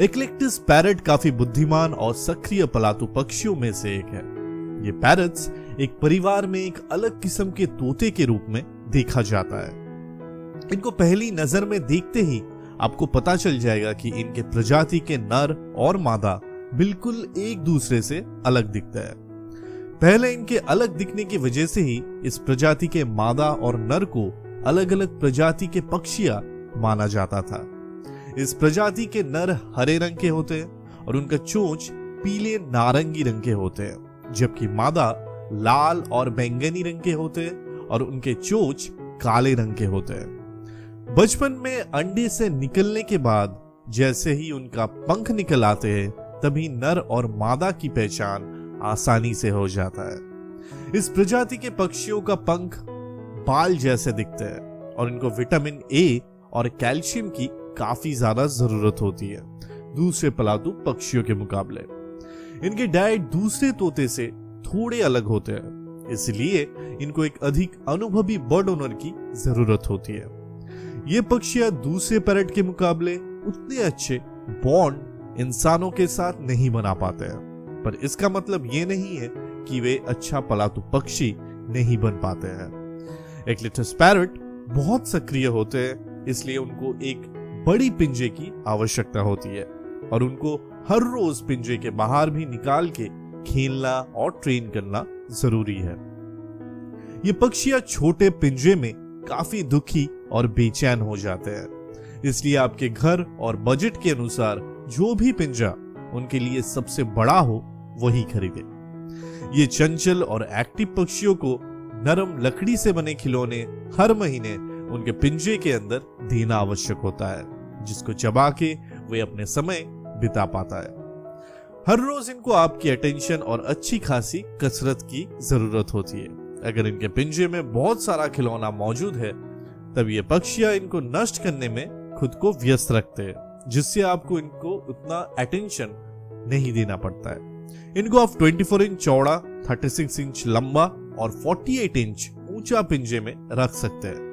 इक्लिक्टिस parrot काफी बुद्धिमान और सक्रिय पालतू पक्षियों में से एक है। ये पैरट्स एक परिवार में एक अलग किस्म के तोते के रूप में देखा जाता है। इनको पहली नजर में देखते ही आपको पता चल जाएगा कि इनके प्रजाति के नर और मादा बिल्कुल एक दूसरे से अलग दिखता है। पहले इनके अलग दिखने की वजह से ही इस प्रजाति के मादा और नर को अलग अलग प्रजाति के पक्षियां माना जाता था। इस प्रजाति के नर हरे रंग के होते हैं और उनका चोंच पीले नारंगी रंग के होते हैं, जबकि मादा लाल और बैंगनी रंग के होते हैं और उनके चोंच काले रंग के होते हैं। बचपन में अंडे से निकलने के बाद जैसे ही उनका पंख निकल आते हैं, तभी नर और मादा की पहचान आसानी से हो जाता है। इस प्रजाति के पक्षियों का पंख बाल जैसे दिखते हैं और इनको विटामिन ए और कैल्शियम की काफी ज्यादा जरूरत होती है दूसरे पालतू पक्षियों के मुकाबले। इनके डाइट दूसरे तोते से थोड़े अलग होते हैं, इसलिए इनको एक अधिक अनुभवी बर्ड ओनर की जरूरत होती है। ये पक्षियां दूसरे पैरट के मुकाबले उतने अच्छे बॉन्ड इंसानों के साथ नहीं बना पाते हैं, पर इसका मतलब ये नहीं है कि वे अच्छा पालतू पक्षी नहीं बन पाते हैं। इक्लिक्टिस पैरट बहुत सक्रिय होते हैं, इसलिए उनको एक बड़ी पिंजे की आवश्यकता होती है और उनको हर रोज पिंजे के बाहर भी निकाल के खेलना और ट्रेन करना जरूरी है। ये पक्षियां छोटे पिंजे में काफी दुखी और बेचैन हो जाते हैं, इसलिए आपके घर और बजट के अनुसार जो भी पिंजा उनके लिए सबसे बड़ा हो वही खरीदे। ये चंचल और एक्टिव पक्षियों को नरम लकड़ी से बने खिलौने हर महीने उनके पिंजे के अंदर देना आवश्यक होता है, जिसको चबा के वे अपने समय बिता पाता है। हर रोज इनको आपकी अटेंशन और अच्छी खासी कसरत की जरूरत होती है। अगर इनके पिंजे में बहुत सारा खिलौना मौजूद है, तब ये पक्षियां इनको नष्ट करने में खुद को व्यस्त रखते हैं, जिससे आपको इनको उतना अटेंशन नहीं देना पड़ता है। इनको आप 24 इंच चौड़ा, 36 इंच लंबा और 48 इंच ऊंचा पिंजे में रख सकते हैं।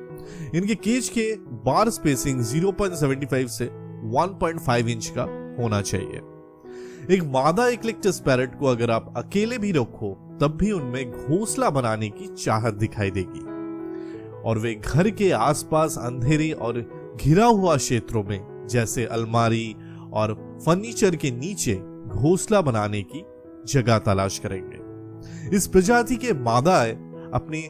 इनके केज के बार स्पेसिंग 0.75 से 1.5 इंच का होना चाहिए। एक मादा इक्लिक्टिस पैरट को अगर आप अकेले भी रखो, तब भी उनमें घोंसला बनाने की चाहत दिखाई देगी और वे घर के आसपास अंधेरे और घिरा हुआ क्षेत्रों में जैसे अलमारी और फर्नीचर के नीचे घोंसला बनाने की जगह तलाश करेंगे। इस प्रजाति के मादा अपनी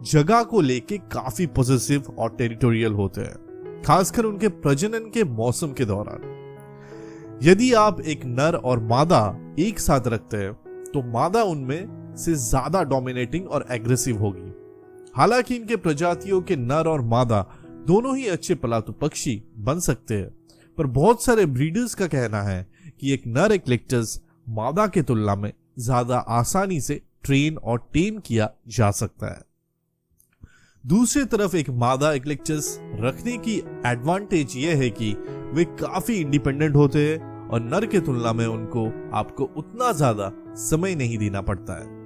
जगह को लेके काफी पॉजिटिव और टेरिटोरियल होते हैं, खासकर उनके प्रजनन के मौसम के दौरान। यदि आप एक नर और मादा एक साथ रखते हैं, तो मादा उनमें से ज्यादा डोमिनेटिंग और एग्रेसिव होगी। हालांकि इनके प्रजातियों के नर और मादा दोनों ही अच्छे पालतू पक्षी बन सकते हैं, पर बहुत सारे ब्रीडर्स का कहना है कि एक नर इक्लिक्टिस मादा के तुलना में ज्यादा आसानी से ट्रेन और टेम किया जा सकता है। दूसरी तरफ एक मादा इक्लिक्टिस रखने की एडवांटेज यह है कि वे काफी इंडिपेंडेंट होते हैं और नर के तुलना में उनको आपको उतना ज्यादा समय नहीं देना पड़ता है।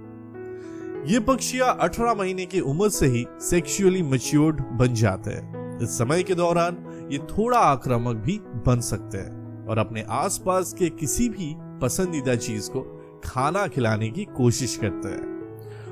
ये पक्षियां 18 महीने की उम्र से ही सेक्सुअली मैच्योर्ड बन जाते हैं। इस समय के दौरान ये थोड़ा आक्रामक भी बन सकते हैं और अपने आसपास के किसी भी पसंदीदा चीज को खाना खिलाने की कोशिश करते हैं।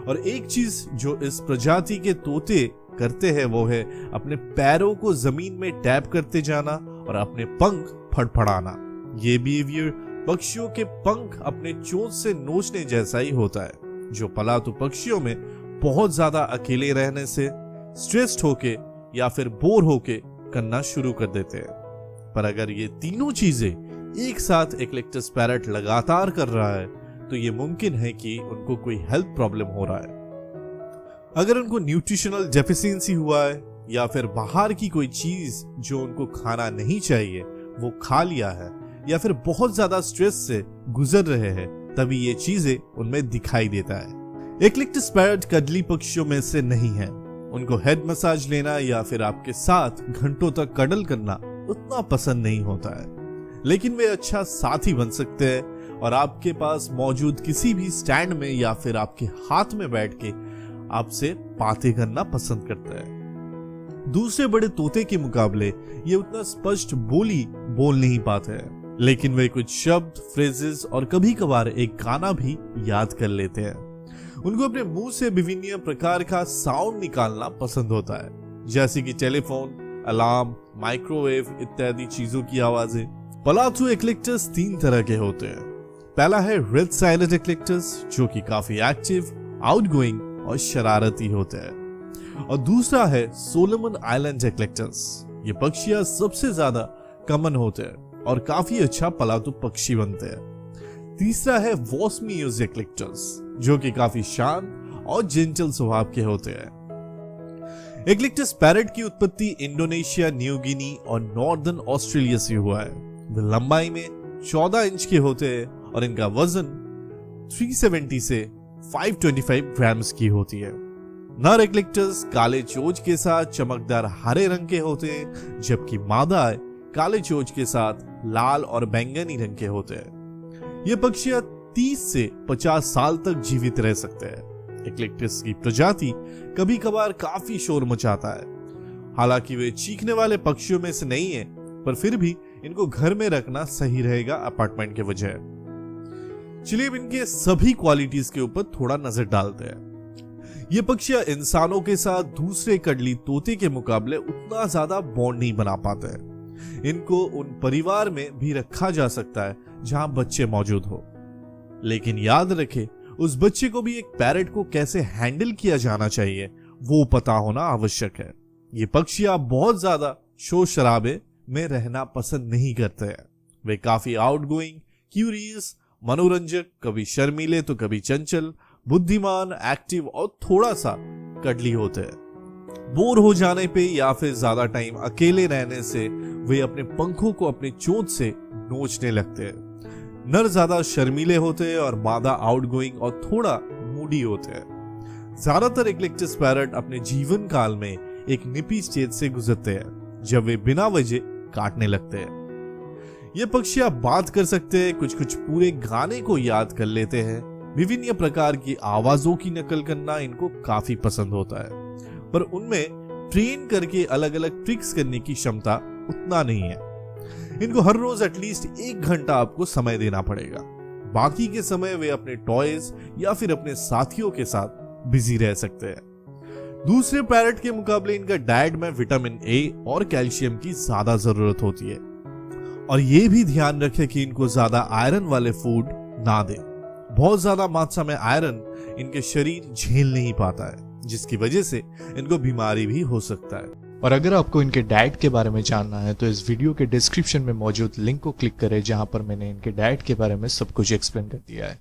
और एक चीज जो इस प्रजाति के तोते करते हैं वो है अपने पैरों को जमीन में टैप करते जाना और अपने पंख फड़फड़ाना। ये बिहेवियर पक्षियों के पंख अपने चोंच से नोचने जैसा ही होता है, जो पालतू पक्षियों में बहुत ज्यादा अकेले रहने से स्ट्रेस्ड होके या फिर बोर होके करना शुरू कर देते हैं। पर अगर ये तीनों चीजें एक साथ इक्लिक्टिस पैरट लगातार कर रहा है, तो ये मुमकिन है कि उनको कोई हेल्थ प्रॉब्लम हो रहा है। अगर उनको न्यूट्रिशनल डेफिशिएंसी हुआ है या फिर बाहर की कोई चीज जो उनको खाना नहीं चाहिए वो खा लिया है, या फिर बहुत ज्यादा स्ट्रेस से गुजर रहे हैं, तभी ये चीजें उनमें दिखाई देता है। इक्लिक्टिस पैरट कडली पक्षियों में से नहीं है। उनको हेड मसाज लेना या फिर आपके साथ घंटों तक कडल करना उतना पसंद नहीं होता है, लेकिन वे अच्छा साथी बन सकते हैं और आपके पास मौजूद किसी भी स्टैंड में या फिर आपके हाथ में बैठ के आपसे बातें करना पसंद करते हैं। दूसरे बड़े तोते के मुकाबले ये उतना स्पष्ट बोली बोल नहीं पाते हैं, लेकिन वे कुछ शब्द, फ्रेजेस और कभी कभार एक गाना भी याद कर लेते हैं। उनको अपने मुंह से विभिन्न प्रकार का साउंड निकालना पसंद होता है, जैसे कि टेलीफोन, अलार्म, माइक्रोवेव इत्यादि चीजों की आवाजें। पलातू एक्लिक्टस 3 तरह के होते हैं। पहला है रेड साइलेंट एक्लिक्टस, जो कि काफी एक्टिव, आउटगोइंग और शरारती होते हैं। और दूसरा है सोलोमन आइलैंड एक्लिक्टस। ये पक्षियां सबसे ज्यादा कॉमन होते हैं और काफी अच्छा पलातू पक्षी बनते हैं। तीसरा है वॉस्मियोस एक्लिक्टस, जो कि काफी शांत और जेंटल स्वभाव के होते हैं। एक्लिक्टस पैरट की उत्पत्ति इंडोनेशिया, न्यू गिनी और नॉर्दर्न ऑस्ट्रेलिया से हुआ है। वे लंबाई में 14 इंच के होते हैं और इनका वजन 370 से 525 ग्राम्स की होती है। नर एक्लिक्टस काले चोच के साथ चमकदार हरे रंग के होते हैं, जबकि मादा काले चोच के साथ लाल और बैंगनी रंग के होते हैं। ये पक्षियां 30 से 50 साल तक जीवित रह सकते हैं। एक्लिक्टस की प्रजाति कभी कभार काफी शोर मचाता है। हालांकि वे चीखने वाले पक्षियों में से नहीं है, पर फिर भी इनको घर में रखना सही रहेगा अपार्टमेंट के बजाय। चलिए अब इनके सभी क्वालिटीज के ऊपर थोड़ा नजर डालते हैं। ये पक्षियां इंसानों के साथ दूसरे कडली तोते के मुकाबले उतना ज्यादा बॉन्ड नहीं बना पाते हैं। इनको उन परिवार में भी रखा जा सकता है जहां बच्चे मौजूद हो, लेकिन याद रखें उस बच्चे को भी एक पैरट को कैसे हैंडल किया जाना चाहिए वो पता होना आवश्यक है। ये पक्षियां बहुत ज्यादा शोर शराबे में रहना पसंद नहीं करते हैं। वे काफी आउटगोइंग, क्यूरियस, मनोरंजक, कभी शर्मीले तो कभी चंचल, बुद्धिमान, एक्टिव और थोड़ा सा कडली होते हैं। बोर हो जाने पे या फिर ज्यादा टाइम अकेले रहने से वे अपने पंखों को अपनी चोंच से नोचने लगते हैं। नर ज्यादा शर्मीले होते हैं और मादा आउटगोइंग और थोड़ा मूडी होते हैं। ज्यादातर एक्लिक्टस पैरट अपने जीवन काल में एक निपी स्टेज से गुजरते हैं, जब वे बिना वजह काटने लगते हैं। ये पक्षियां बात कर सकते हैं, कुछ कुछ पूरे गाने को याद कर लेते हैं। विभिन्न प्रकार की आवाजों की नकल करना इनको काफी पसंद होता है, पर उनमें ट्रेन करके अलग अलग ट्रिक्स करने की क्षमता उतना नहीं है। इनको हर रोज एटलीस्ट 1 घंटा आपको समय देना पड़ेगा। बाकी के समय वे अपने टॉयज या फिर अपने साथियों के साथ बिजी रह सकते हैं। दूसरे पैरट के मुकाबले इनका डाइट में विटामिन ए और कैल्शियम की ज्यादा जरूरत होती है, और ये भी ध्यान रखें कि इनको ज्यादा आयरन वाले फूड ना दें। बहुत ज्यादा मात्रा में आयरन इनके शरीर झेल नहीं पाता है, जिसकी वजह से इनको बीमारी भी हो सकता है। और अगर आपको इनके डाइट के बारे में जानना है तो इस वीडियो के डिस्क्रिप्शन में मौजूद लिंक को क्लिक करें, जहां पर मैंने इनके डाइट के बारे में सब कुछ एक्सप्लेन कर दिया है।